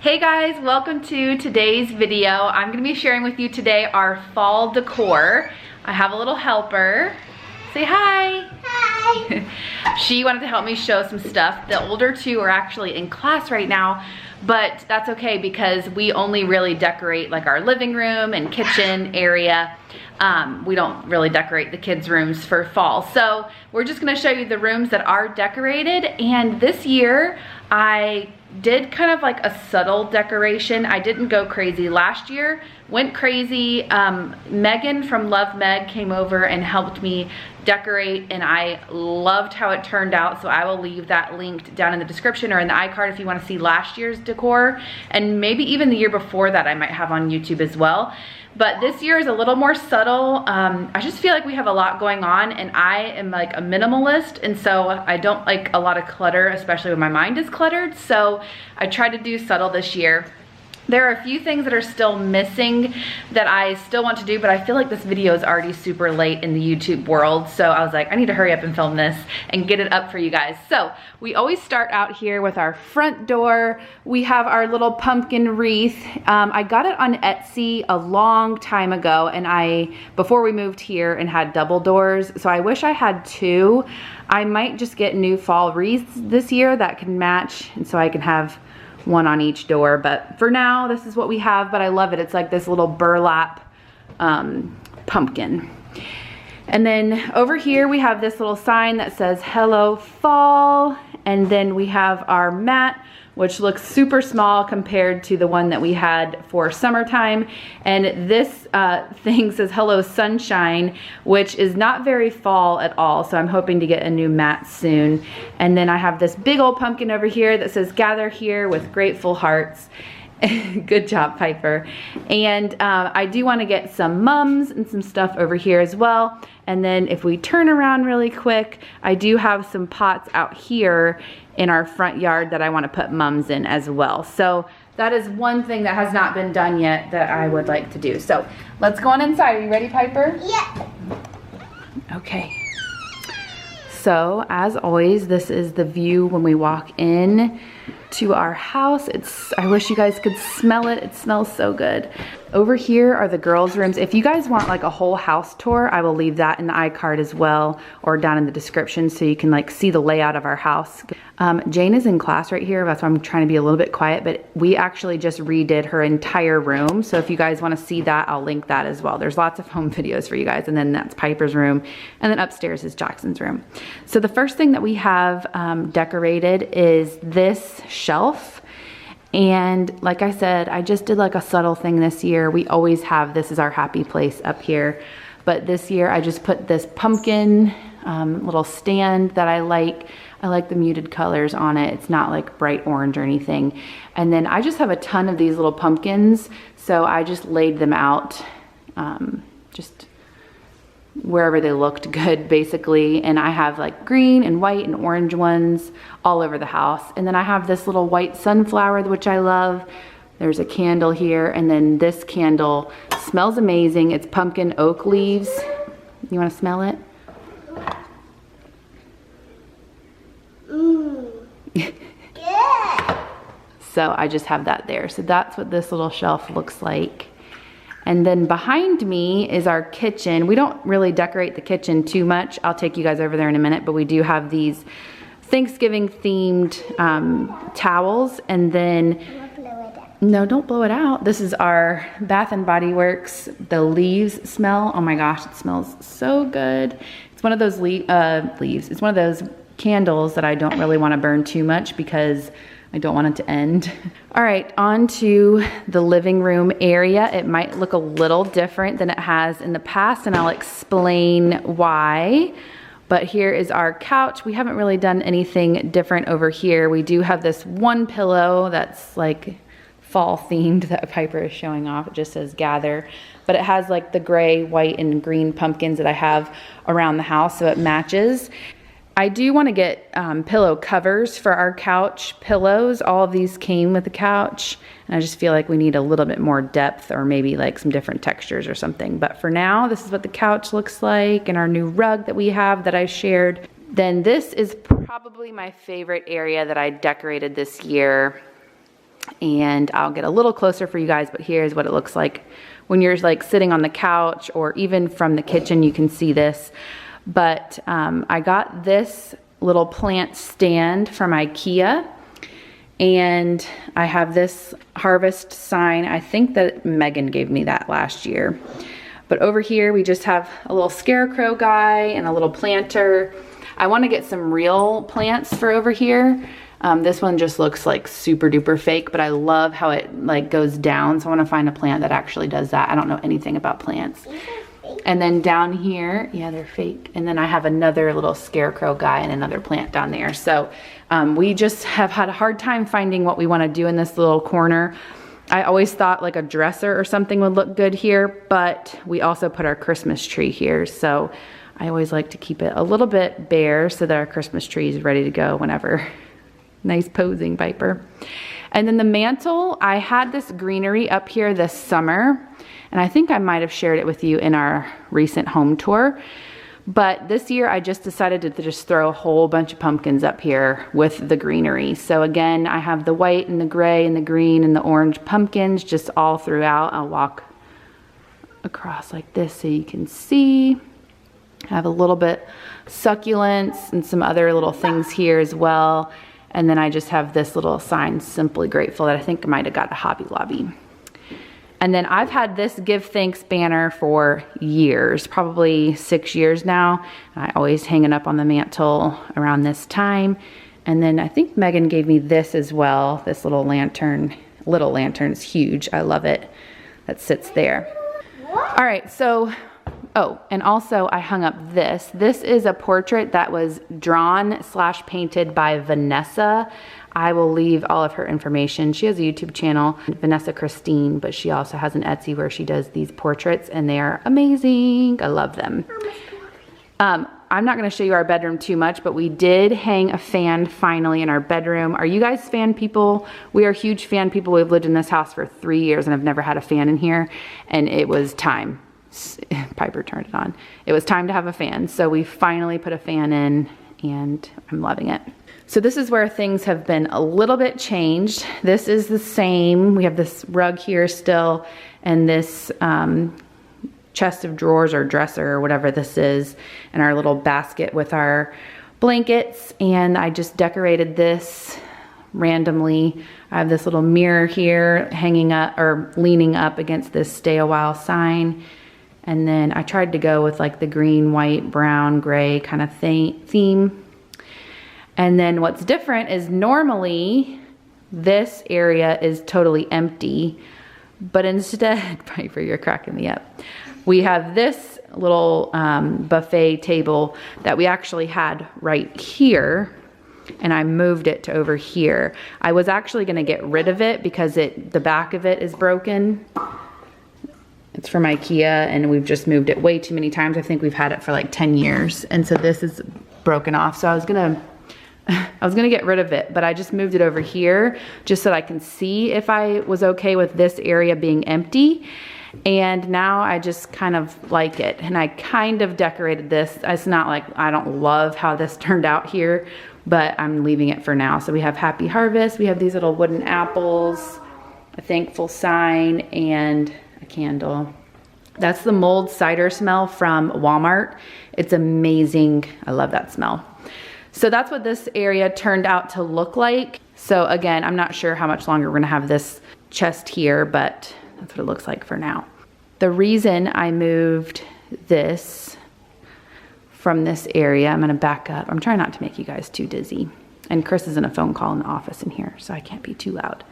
Hey guys, welcome to today's video. I'm gonna be sharing with you today our fall decor. I have a little helper. Say hi. Hi. She wanted to help me show some stuff. The older two are actually in class right now, but that's okay because we only really decorate like our living room and kitchen area. We don't really decorate the kids' rooms for fall. So we're just gonna show you the rooms that are decorated. And this year, I did kind of like a subtle decoration. I didn't go crazy. Last year, went crazy. Megan from Love Meg came over and helped me decorate, and I loved how it turned out. So I will leave that linked down in the description or in the iCard if you want to see last year's decor, and maybe even the year before that I might have on YouTube as well. But this year is a little more subtle. I just feel like we have a lot going on, and I am like a minimalist, and so I don't like a lot of clutter, especially when my mind is cluttered. So I tried to do subtle this year. There are a few things that are still missing that I still want to do, but I feel like this video is already super late in the YouTube world. So I was like, I need to hurry up and film this and get it up for you guys. So we always start out here with our front door. We have our little pumpkin wreath. I got it on Etsy a long time ago, and before we moved here and had double doors. So I wish I had two. I might just get new fall wreaths this year that can match, and so I can have one on each door, but for now this is what we have. But I love it. It's like this little burlap pumpkin. And then over here we have this little sign that says hello fall, and then we have our mat, which looks super small compared to the one that we had for summertime. And this thing says hello sunshine, which is not very fall at all. So I'm hoping to get a new mat soon. And then I have this big old pumpkin over here that says gather here with grateful hearts. Good job, Piper. And I do want to get some mums and some stuff over here as well. And then if we turn around really quick, I do have some pots out here in our front yard that I want to put mums in as well. So that is one thing that has not been done yet that I would like to do. So let's go on inside. Are you ready, Piper? Yeah. Okay. So as always, this is the view when we walk in to our house. I wish you guys could smell it. It smells so good. Over here are the girls' rooms. If you guys want like a whole house tour, I will leave that in the iCard as well, or down in the description, so you can like see the layout of our house. Jane is in class right here. That's why I'm trying to be a little bit quiet, but we actually just redid her entire room. So if you guys want to see that, I'll link that as well. There's lots of home videos for you guys. And then that's Piper's room. And then upstairs is Jackson's room. So the first thing that we have decorated is this shelf. And like I said, I just did like a subtle thing this year. We always have this as our happy place up here. But this year I just put this pumpkin little stand that I like. I like the muted colors on it. It's not like bright orange or anything. And then I just have a ton of these little pumpkins. So I just laid them out just wherever they looked good, basically. And I have like green and white and orange ones all over the house. And then I have this little white sunflower, which I love. There's a candle here. And then this candle smells amazing. It's pumpkin oak leaves. You want to smell it? Good. So I just have that there. So that's what this little shelf looks like. And then behind me is our kitchen. We don't really decorate the kitchen too much. I'll take you guys over there in a minute, but we do have these Thanksgiving themed towels. And then, no, don't blow it out. This is our Bath and Body Works, the leaves smell. Oh my gosh, it smells so good. It's one of those leaves. It's one of those candles that I don't really want to burn too much because I don't want it to end. All right, on to the living room area. It might look a little different than it has in the past, and I'll explain why. But here is our couch. We haven't really done anything different over here. We do have this one pillow that's like fall themed that Piper is showing off. It just says gather, but it has like the gray, white, and green pumpkins that I have around the house, so it matches. I do want to get pillow covers for our couch pillows. All of these came with the couch, and I just feel like we need a little bit more depth, or maybe like some different textures or something. But for now, this is what the couch looks like, and our new rug that we have that I shared. Then this is probably my favorite area that I decorated this year. And I'll get a little closer for you guys, but here's what it looks like when you're like sitting on the couch, or even from the kitchen, you can see this. But I got this little plant stand from IKEA, and I have this harvest sign. I think that Megan gave me that last year. But over here, we just have a little scarecrow guy and a little planter. I want to get some real plants for over here. This one just looks like super duper fake, but I love how it like goes down. So I want to find a plant that actually does that. I don't know anything about plants. And then down here, yeah, they're fake. And then I have another little scarecrow guy and another plant down there. So we just have had a hard time finding what we want to do in this little corner. I always thought like a dresser or something would look good here, but we also put our Christmas tree here. So I always like to keep it a little bit bare so that our Christmas tree is ready to go whenever. Nice posing, Piper. And then the mantle, I had this greenery up here this summer, and I think I might have shared it with you in our recent home tour. But this year I just decided to just throw a whole bunch of pumpkins up here with the greenery. So again, I have the white and the gray and the green and the orange pumpkins just all throughout. I'll walk across like this so you can see. I have a little bit succulents and some other little things here as well. And then I just have this little sign, Simply Grateful, that I think I might have got at Hobby Lobby. And then I've had this Give Thanks banner for years, probably 6 years now. I always hang it up on the mantle around this time. And then I think Megan gave me this as well, this little lantern. Little lantern's huge, I love it, that sits there. All right, so, oh, and also I hung up this. This is a portrait that was drawn / painted by Vanessa. I will leave all of her information. She has a YouTube channel, Vanessa Christine, but she also has an Etsy where she does these portraits, and they are amazing. I love them. I'm not gonna show you our bedroom too much, but we did hang a fan finally in our bedroom. Are you guys fan people? We are huge fan people. We've lived in this house for 3 years and I've never had a fan in here, and it was time. Piper turned it on. It was time to have a fan. So we finally put a fan in, and I'm loving it. So this is where things have been a little bit changed. This is the same. We have this rug here still, and this chest of drawers or dresser or whatever this is, and our little basket with our blankets. And I just decorated this randomly. I have this little mirror here hanging up or leaning up against this stay a while sign. And then I tried to go with like the green, white, brown, gray kind of theme. And then what's different is normally this area is totally empty, but instead, Piper, you're cracking me up. We have this little buffet table that we actually had right here, and I moved it to over here. I was actually gonna get rid of it because the back of it is broken. It's from IKEA, and we've just moved it way too many times. I think we've had it for like 10 years. And so this is broken off. So I was gonna get rid of it, but I just moved it over here just so that I can see if I was okay with this area being empty. And now I just kind of like it. And I kind of decorated this. It's not like, I don't love how this turned out here, but I'm leaving it for now. So we have Happy Harvest. We have these little wooden apples, a thankful sign, and a candle. That's the mulled cider smell from Walmart. It's amazing. I love that smell. So that's what this area turned out to look like. So again, I'm not sure how much longer we're gonna have this chest here, but that's what it looks like for now. The reason I moved this from this area, I'm gonna back up. I'm trying not to make you guys too dizzy. And Chris is in a phone call in the office in here, so I can't be too loud.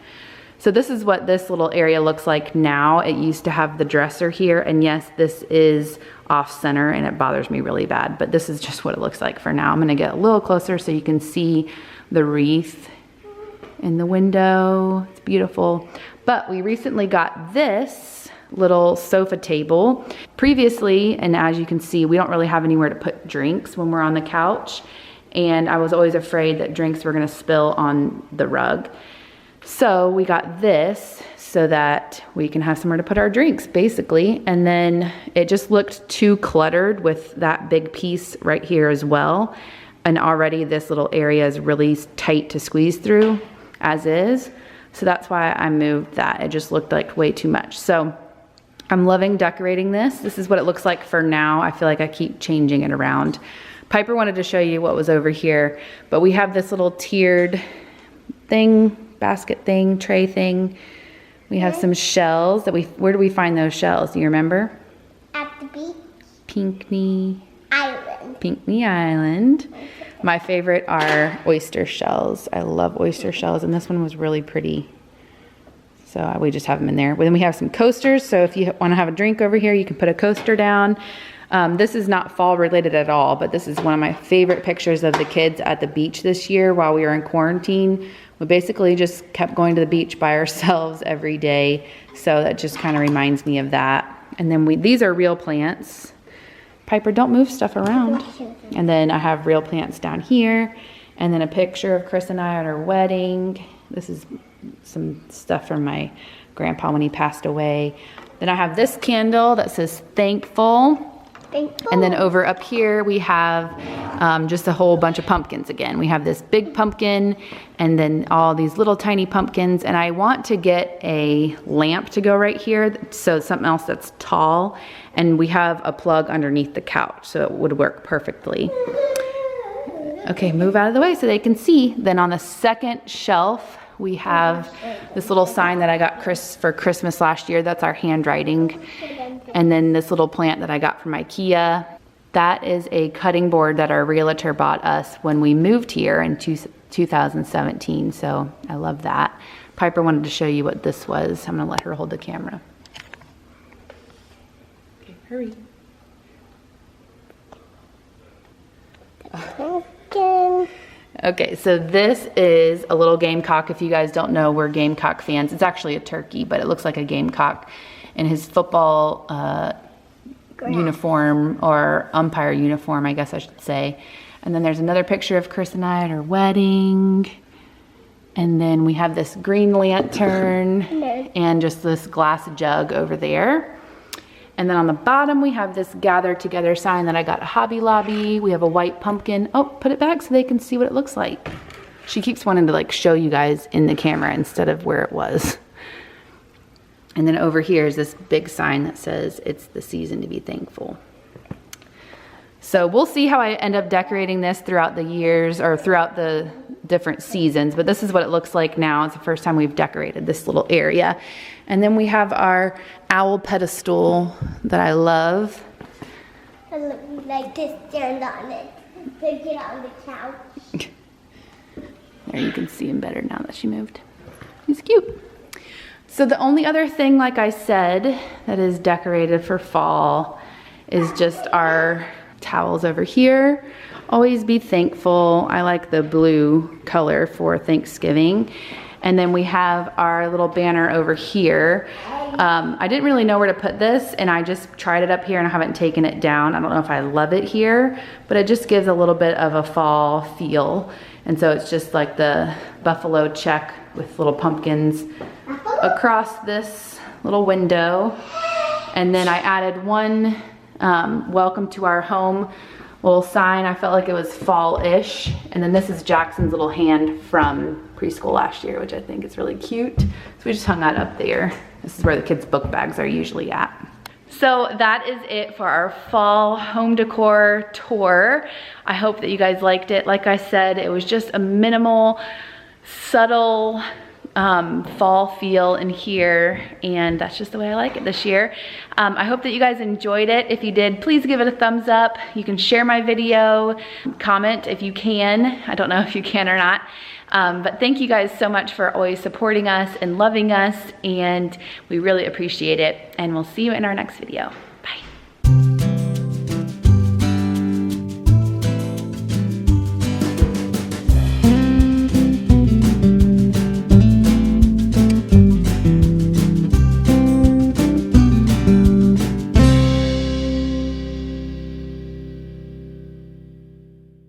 So this is what this little area looks like now. It used to have the dresser here, and yes, this is off center and it bothers me really bad, but this is just what it looks like for now. I'm gonna get a little closer so you can see the wreath in the window. It's beautiful. But we recently got this little sofa table. Previously, and as you can see, we don't really have anywhere to put drinks when we're on the couch, and I was always afraid that drinks were gonna spill on the rug. So we got this so that we can have somewhere to put our drinks, basically. And then it just looked too cluttered with that big piece right here as well. And already this little area is really tight to squeeze through as is. So that's why I moved that. It just looked like way too much. So I'm loving decorating this. This is what it looks like for now. I feel like I keep changing it around. Piper wanted to show you what was over here, but we have this little tiered thing, basket thing, tray thing. We have some shells that where do we find those shells? Do you remember? At the beach. Pinckney Island. Pinckney Island. My favorite are oyster shells. I love oyster shells, and this one was really pretty. So we just have them in there. Then we have some coasters, so if you want to have a drink over here, you can put a coaster down. This is not fall related at all, but this is one of my favorite pictures of the kids at the beach this year while we were in quarantine. We basically just kept going to the beach by ourselves every day, so that just kind of reminds me of that. And then these are real plants. Piper, don't move stuff around. And then I have real plants down here, and then a picture of Chris and I at our wedding. This is some stuff from my grandpa when he passed away. Then I have this candle that says thankful. And then over up here we have just a whole bunch of pumpkins again. We have this big pumpkin and then all these little tiny pumpkins. And I want to get a lamp to go right here, so something else that's tall. And we have a plug underneath the couch, so it would work perfectly. Okay, move out of the way so they can see. Then on the second shelf, we have this little sign that I got for Christmas last year. That's our handwriting. And then this little plant that I got from IKEA. That is a cutting board that our realtor bought us when we moved here in 2017. So I love that. Piper wanted to show you what this was. I'm gonna let her hold the camera. Okay, hurry. Okay, so this is a little gamecock. If you guys don't know, we're Gamecock fans. It's actually a turkey, but it looks like a gamecock. In his football uniform, or umpire uniform, I guess I should say. And then there's another picture of Chris and I at our wedding. And then we have this green lantern and just this glass jug over there. And then on the bottom, we have this gather together sign that I got at Hobby Lobby. We have a white pumpkin. Oh, put it back so they can see what it looks like. She keeps wanting to like show you guys in the camera instead of where it was. And then over here is this big sign that says it's the season to be thankful. So we'll see how I end up decorating this throughout the years or throughout the different seasons, but this is what it looks like now. It's the first time we've decorated this little area. And then we have our owl pedestal that I love. I like to stand on it, put it on the couch. There, you can see him better now that she moved. He's cute. So the only other thing, like I said, that is decorated for fall is just our towels over here. Always be thankful. I like the blue color for Thanksgiving. And then we have our little banner over here. I didn't really know where to put this, and I just tried it up here and I haven't taken it down. I don't know if I love it here, but it just gives a little bit of a fall feel. And so it's just like the buffalo check with little pumpkins across this little window. And then I added one welcome to our home little sign. I felt like it was fall-ish. And then this is Jackson's little hand from preschool last year, which I think is really cute. So we just hung that up there. This is where the kids' book bags are usually at. So that is it for our fall home decor tour. I hope that you guys liked it. Like I said, it was just a minimal, subtle fall feel in here, and that's just the way I like it this year. I hope that you guys enjoyed it. If you did, please give it a thumbs up. You can share my video, comment if you can. I don't know if you can or not. But thank you guys so much for always supporting us and loving us, and we really appreciate it. And we'll see you in our next video.